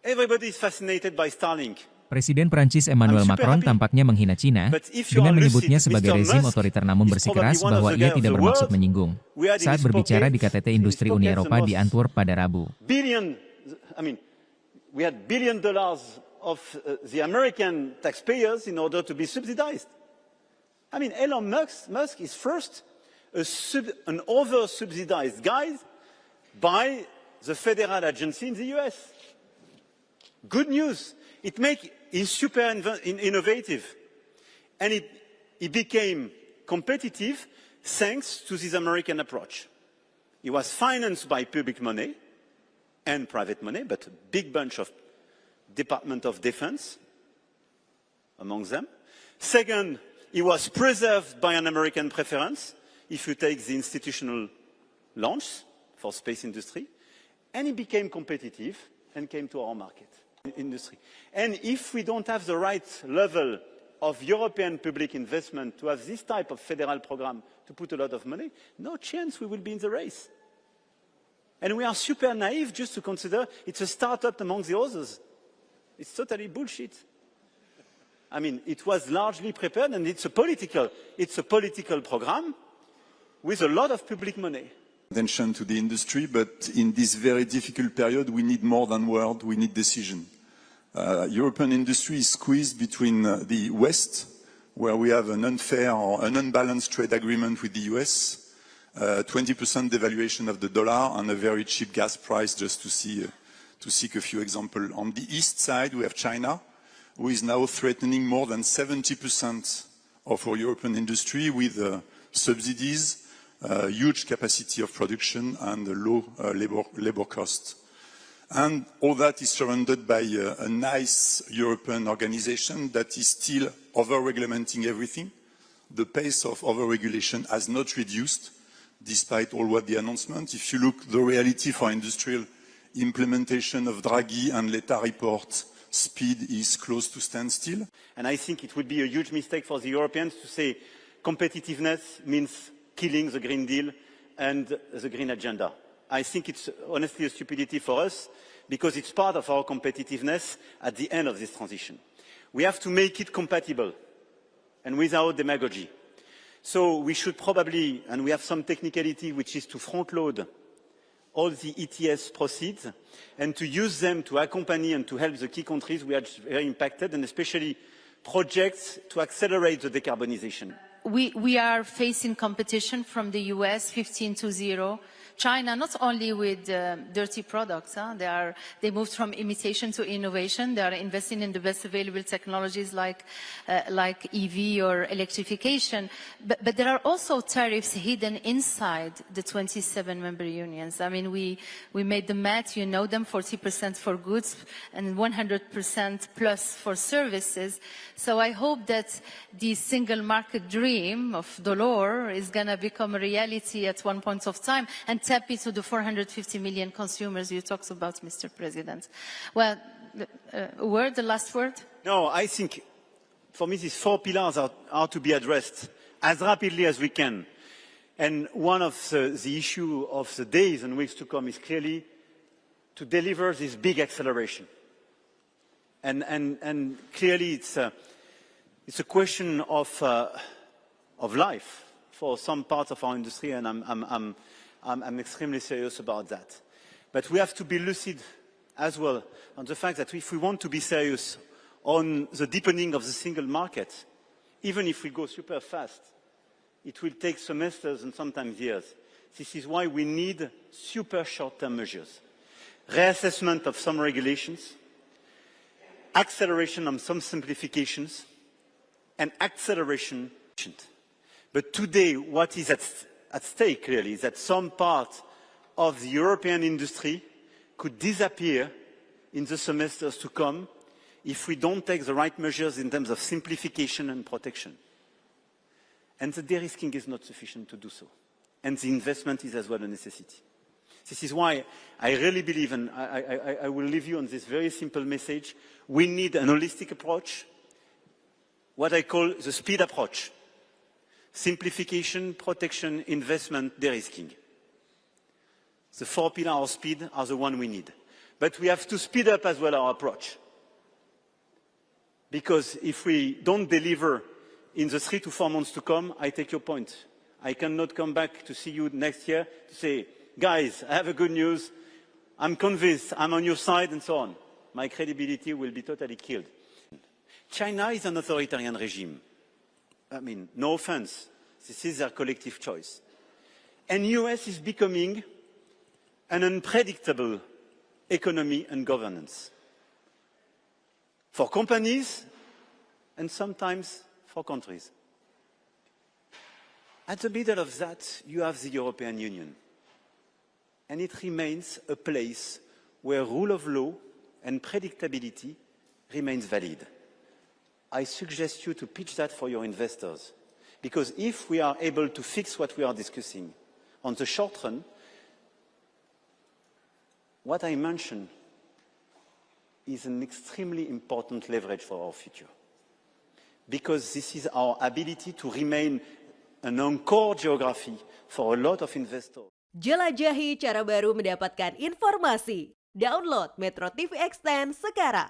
Everybody is fascinated by Starlink. Presiden Prancis Emmanuel Macron tampaknya menghina Cina dengan menyebutnya sebagai rezim otoriter namun bersikeras bahwa ia tidak bermaksud menyinggung saat berbicara di KTT Industri Uni Eropa di Antwerp pada Rabu. We had $1 billion of the American taxpayers in order to be subsidized. I mean, Elon Musk is first an over-subsidized guy by the federal agency in the US. Good news. He's super innovative. And he became competitive thanks to this American approach. He was financed by public money and private money, but a big bunch of Department of Defense among them. Second, he was preserved by an American preference, if you take the institutional launch for space industry. And he became competitive and came to our market industry. And if we don't have the right level of European public investment to have this type of federal program to put a lot of money, no chance we will be in the race. And we are super naive just to consider it's a startup among the others. It's totally bullshit. I mean, it was largely prepared and it's a political program with a lot of public money. Attention to the industry, but in this very difficult period, we need more than word, we need decision. European industry is squeezed between the West, where we have an unfair or an unbalanced trade agreement with the US, 20% devaluation of the dollar and a very cheap gas price, just to seek a few examples. On the East side, we have China, who is now threatening more than 70% of our European industry with subsidies, huge capacity of production and low labor costs. And all that is surrounded by a nice European organization that is still over-regulating everything. The pace of over-regulation has not reduced, despite all what the announcement. If you look the reality for industrial implementation of Draghi and Letta report, speed is close to standstill. And I think it would be a huge mistake for the Europeans to say competitiveness means killing the Green Deal and the Green Agenda. I think it's honestly a stupidity for us because it's part of our competitiveness at the end of this transition. We have to make it compatible and without demagogy. So we should probably, and we have some technicality, which is to front-load all the ETS proceeds and to use them to accompany and to help the key countries we are very impacted, and especially projects to accelerate the decarbonization. We are facing competition from the US, 15-0. China, not only with dirty products, they moved from imitation to innovation. They are investing in the best available technologies like EV or electrification. But there are also tariffs hidden inside the 27 member unions. I mean, we made the math, you know them, 40% for goods and 100% plus for services. So I hope that the single market dream of Delors is going to become a reality at one point of time and tap into the 450 million consumers you talked about, Mr. President. Well, the last word? No, I think for me these four pillars are to be addressed as rapidly as we can. And one of the issue of the days and weeks to come is clearly to deliver this big acceleration. And clearly it's a question of life for some parts of our industry, and I'm extremely serious about that. But we have to be lucid as well on the fact that if we want to be serious on the deepening of the single market, even if we go super fast, it will take semesters and sometimes years. This is why we need super short-term measures. Reassessment of some regulations, acceleration on some simplifications, and acceleration. But today, what is at stake clearly is that some part of the European industry could disappear in the semesters to come if we don't take the right measures in terms of simplification and protection. And the de-risking is not sufficient to do so. And the investment is as well a necessity. This is why I really believe, and I will leave you on this very simple message, we need an holistic approach, what I call the speed approach. Simplification, protection, investment, de-risking. The four pillars of speed are the one we need. But we have to speed up as well our approach. Because if we don't deliver in the 3 to 4 months to come, I take your point. I cannot come back to see you next year to say, guys, I have a good news. I'm convinced, I'm on your side, and so on. My credibility will be totally killed. China is an authoritarian regime. I mean, no offense. This is their collective choice. And US is becoming an unpredictable economy and governance for companies and sometimes for countries. At the middle of that, you have the European Union. And it remains a place where rule of law and predictability remains valid. I suggest you to pitch that for your investors. Because if we are able to fix what we are discussing on the short run, what I mentioned is an extremely important leverage for our future. Because this is our ability to remain an anchor geography for a lot of investors. Jelajahi cara baru mendapatkan informasi. Download MetroTV Extend sekarang.